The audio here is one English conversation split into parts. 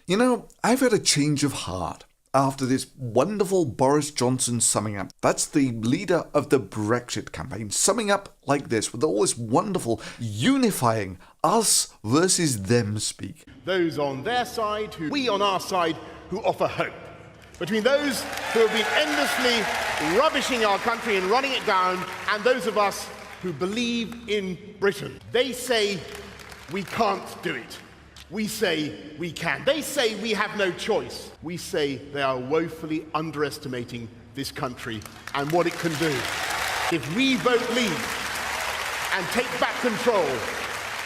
You know, I've had a change of heart after this wonderful Boris Johnson summing up. That's the leader of the Brexit campaign, summing up like this with all this wonderful unifying us versus them speak. Those on their side, we on our side, who offer hope. Between those who have been endlessly rubbishing our country and running it down, and those of us who believe in Britain. They say we can't do it. We say we can. They say we have no choice. We say they are woefully underestimating this country and what it can do. If we vote leave and take back control,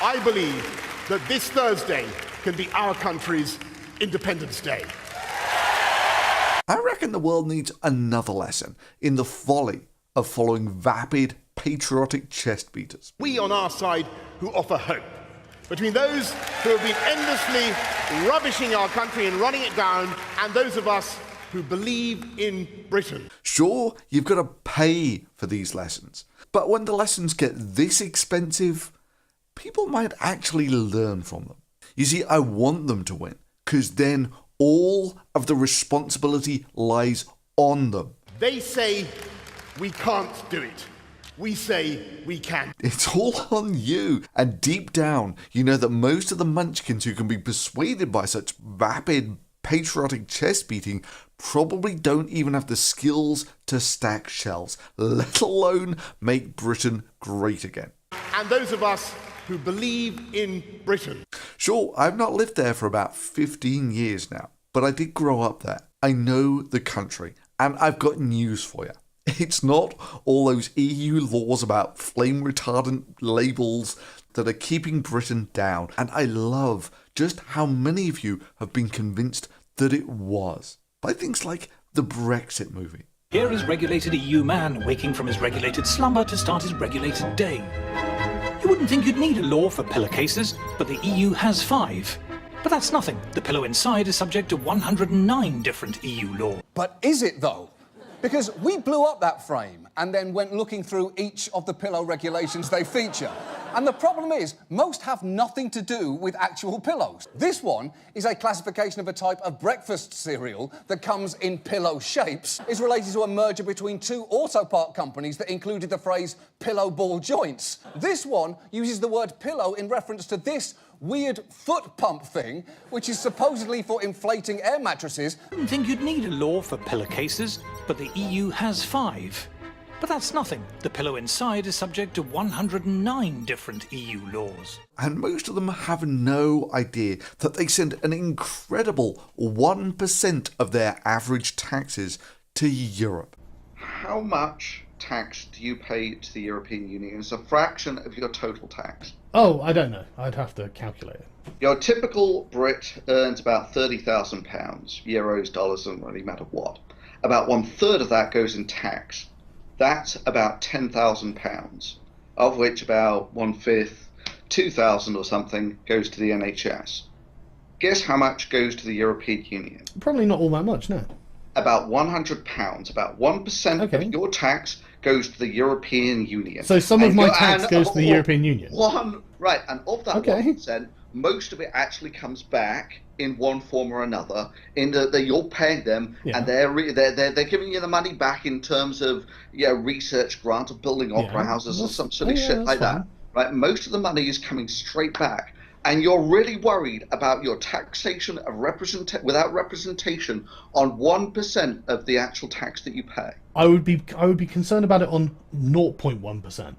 I believe that this Thursday can be our country's Independence Day. I reckon the world needs another lesson in the folly of following vapid, patriotic chest beaters. We on our side who offer hope. Between those who have been endlessly rubbishing our country and running it down, and those of us who believe in Britain. Sure, you've got to pay for these lessons, but when the lessons get this expensive, people might actually learn from them. You see, I want them to win, because then all of the responsibility lies on them. They say we can't do it. We say we can. It's all on you. And deep down, you know that most of the munchkins who can be persuaded by such vapid, patriotic chest beating probably don't even have the skills to stack shells, let alone make Britain great again. And those of us who believe in Britain. Sure, I've not lived there for about 15 years now, but I did grow up there. I know the country, and I've got news for you. It's not all those EU laws about flame retardant labels that are keeping Britain down, and I love just how many of you have been convinced that it was, by things like the Brexit movie. Here is regulated EU man waking from his regulated slumber to start his regulated day. You wouldn't think you'd need a law for pillowcases, but the EU has 5. But that's nothing. The pillow inside is subject to 109 different EU laws. But is it, though? Because we blew up that frame and then went looking through each of the pillow regulations they feature. And the problem is, most have nothing to do with actual pillows. This one is a classification of a type of breakfast cereal that comes in pillow shapes, is related to a merger between 2 auto part companies that included the phrase pillow ball joints. This one uses the word pillow in reference to this weird foot pump thing, which is supposedly for inflating air mattresses. I didn't think you'd need a law for pillowcases, but the EU has 5. But that's nothing. The pillow inside is subject to 109 different EU laws. And most of them have no idea that they send an incredible 1% of their average taxes to Europe. How much tax do you pay to the European Union as a fraction of your total tax? Oh, I don't know. I'd have to calculate it. Your typical Brit earns about £30,000, euros, dollars, doesn't really matter what. About 1/3 of that goes in tax. That's about £10,000, of which about 1/5, 2,000 or something, goes to the NHS. Guess how much goes to the European Union? Probably not all that much, no. About £100, about 1% of your tax goes to the European Union. So some of my tax goes to the European Union? Right, and of that 1%, most of it actually comes back in one form or another, in that you're paying them, and they're giving you the money back in terms of research grant or building opera houses or some silly shit like that. Right, most of the money is coming straight back. And you're really worried about your taxation of without representation on 1% of the actual tax that you pay. I would be concerned about it on 0.1%.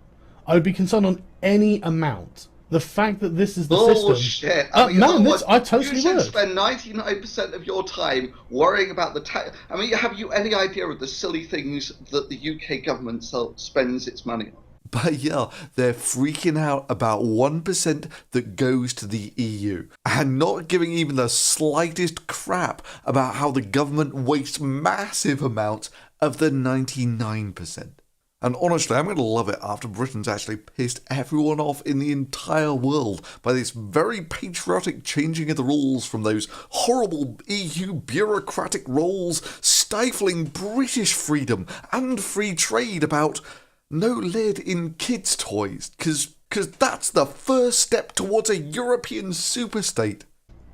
I would be concerned on any amount. The fact that this is the system. Bullshit! I totally would. You should spend 99% of your time worrying about the tax. I mean, have you any idea of the silly things that the UK government spends its money on? But yeah, they're freaking out about 1% that goes to the EU and not giving even the slightest crap about how the government wastes massive amounts of the 99%. And honestly, I'm going to love it after Britain's actually pissed everyone off in the entire world by this very patriotic changing of the rules from those horrible EU bureaucratic rules stifling British freedom and free trade about no lid in kids' toys, because that's the first step towards a European superstate.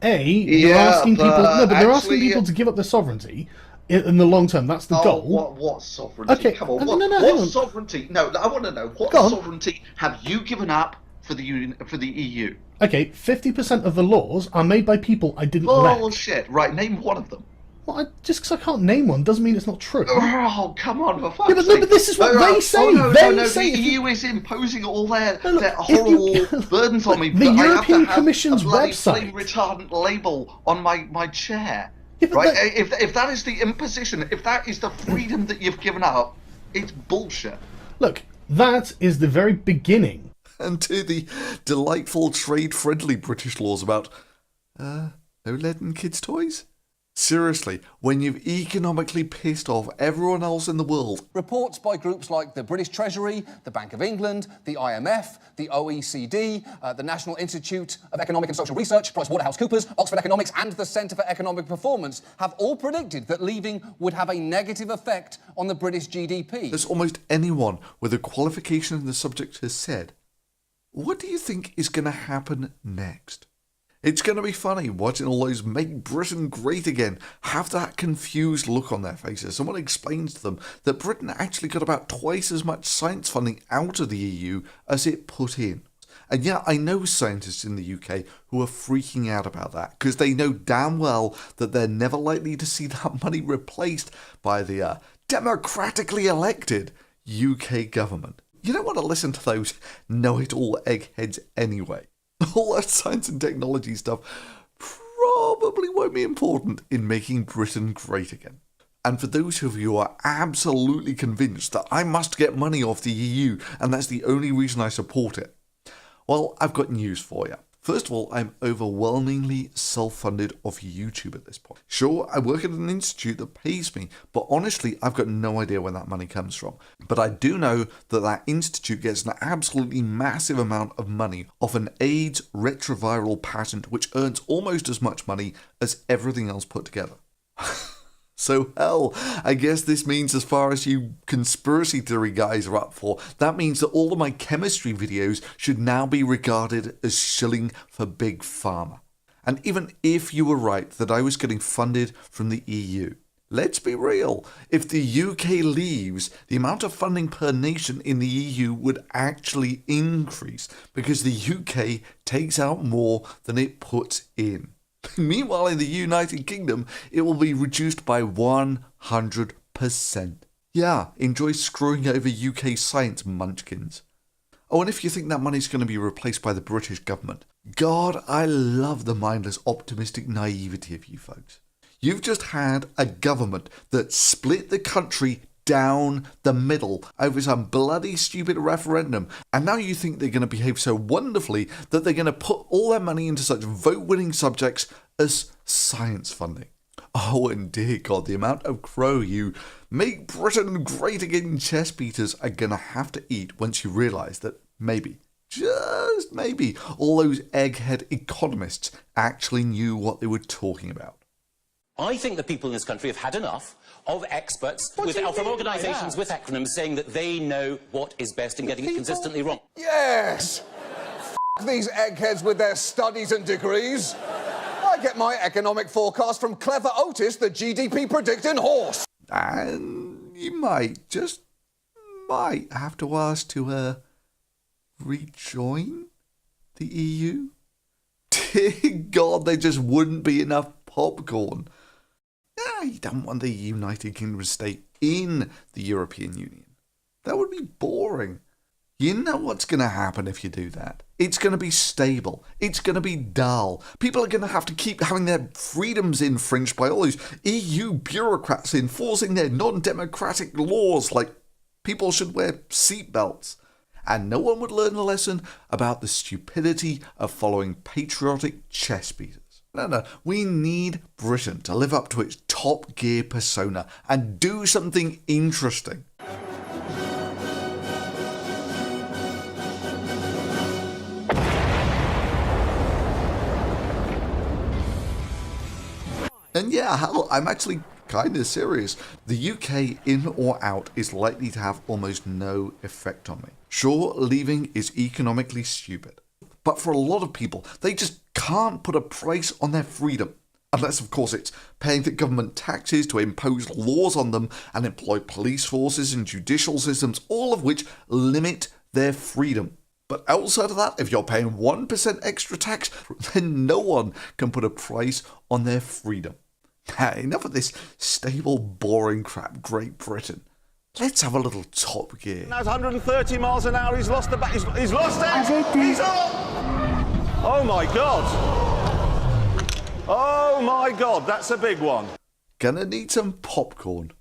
They're Yeah, asking people. but No, but they're asking actually- people to give up their sovereignty in the long term. That's the goal. What sovereignty? Okay, Come on, no, what, no, no, what hang on. sovereignty? No, I want to know, what Go on. sovereignty have you given up for the EU? Okay, 50% of the laws are made by people I didn't elect. Bullshit. Right, name one of them. Well, just because I can't name one doesn't mean it's not true. Oh, come on, for fuck's Yeah, but no, sake. but this is what they say. Oh, They no, say the if you- EU is imposing all their, No, look, their if you- horrible burdens on me. The but I European have to have Commission's a bloody website. flame retardant label on my chair. Yeah, but right? that- If that is the imposition, if that is the freedom that you've given up, it's bullshit. Look, that is the very beginning. And to the delightful trade-friendly British laws about, no lead in kids' toys? Seriously, when you've economically pissed off everyone else in the world, Reports by groups like the British Treasury, the Bank of England, the IMF, the OECD, the National Institute of Economic and Social Research, PricewaterhouseCoopers, Oxford Economics, and the Centre for Economic Performance have all predicted that leaving would have a negative effect on the British GDP. as almost anyone with a qualification in the subject has said, what do you think is going to happen next? It's going to be funny watching all those Make Britain Great Again have that confused look on their faces. Someone explains to them that Britain actually got about twice as much science funding out of the EU as it put in. And yeah, I know scientists in the UK who are freaking out about that because they know damn well that they're never likely to see that money replaced by the democratically elected UK government. You don't want to listen to those know-it-all eggheads anyway. All that science and technology stuff probably won't be important in making Britain great again. And for those of you who are absolutely convinced that I must get money off the EU and that's the only reason I support it, well, I've got news for you. First of all, I'm overwhelmingly self-funded off YouTube at this point. Sure, I work at an institute that pays me, but honestly, I've got no idea where that money comes from. But I do know that that institute gets an absolutely massive amount of money off an AIDS retroviral patent, which earns almost as much money as everything else put together. So hell, I guess this means as far as you conspiracy theory guys are up for, that means that all of my chemistry videos should now be regarded as shilling for Big Pharma. And even if you were right that I was getting funded from the EU, let's be real, if the UK leaves, the amount of funding per nation in the EU would actually increase because the UK takes out more than it puts in. Meanwhile, in the United Kingdom, it will be reduced by 100%. Yeah, enjoy screwing over UK science, munchkins. Oh, and if you think that money's going to be replaced by the British government, God, I love the mindless, optimistic naivety of you folks. You've just had a government that split the country down the middle over some bloody stupid referendum, and now you think they're going to behave so wonderfully that they're going to put all their money into such vote-winning subjects as science funding. Oh, and dear God, the amount of crow you Make Britain Great Again chess beaters are going to have to eat once you realise that maybe, just maybe, all those egghead economists actually knew what they were talking about. I think the people in this country have had enough of experts from organisations with acronyms saying that they know what is best and getting it consistently wrong. Yes! These eggheads with their studies and degrees. I get my economic forecast from Clever Otis, the GDP predicting horse. And you might, just might have to ask to, rejoin the EU? Dear God, there just wouldn't be enough popcorn. You don't want the United Kingdom to stay in the European Union. That would be boring. You know what's going to happen if you do that. It's going to be stable. It's going to be dull. People are going to have to keep having their freedoms infringed by all those EU bureaucrats enforcing their non-democratic laws like people should wear seatbelts. And no one would learn a lesson about the stupidity of following patriotic chess beaters. No, we need Britain to live up to its Top Gear persona and do something interesting. And yeah, hell, I'm actually kind of serious. The UK in or out is likely to have almost no effect on me. Sure, leaving is economically stupid, But for a lot of people, they just can't put a price on their freedom. Unless, of course, it's paying the government taxes to impose laws on them and employ police forces and judicial systems, all of which limit their freedom. But outside of that, if you're paying 1% extra tax, then no one can put a price on their freedom. Enough of this stable, boring crap, Great Britain. Let's have a little Top Gear. Now 130 miles an hour. He's lost the back. He's lost it. He's up. Oh my God. Oh my God. That's a big one. Gonna need some popcorn.